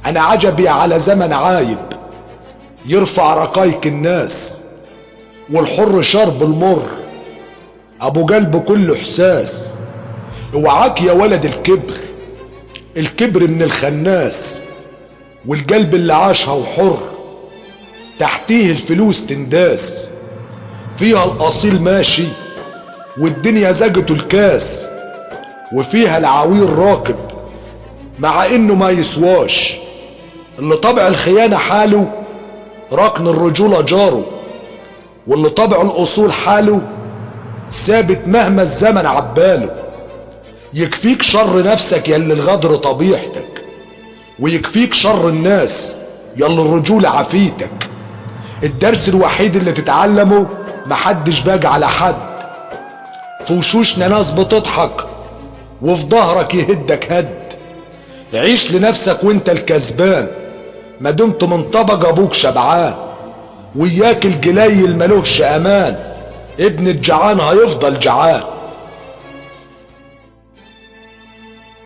انا عجبي على زمن عايب يرفع رقايق الناس، والحر شرب المر ابو قلب كله احساس. اوعاك يا ولد الكبر، الكبر من الخناس، والقلب اللي عاشها وحر تحتيه الفلوس تنداس. فيها الاصيل ماشي والدنيا زجته الكاس، وفيها العويل راكب مع انه ما يسواش. اللي طبع الخيانة حاله ركن الرجولة جاره، واللي طبع الاصول حاله ثابت مهما الزمن عباله. يكفيك شر نفسك يلي الغدر طبيعتك، ويكفيك شر الناس يلي الرجولة عفيتك. الدرس الوحيد اللي تتعلمه محدش باجي على حد، في وشوشنا ناس بتضحك وفي ظهرك يهدك هد. عيش لنفسك وانت الكسبان ما دمت من طبق ابوك شبعان، وياك الجليل ملوهش امان، ابن الجعان هيفضل جعان.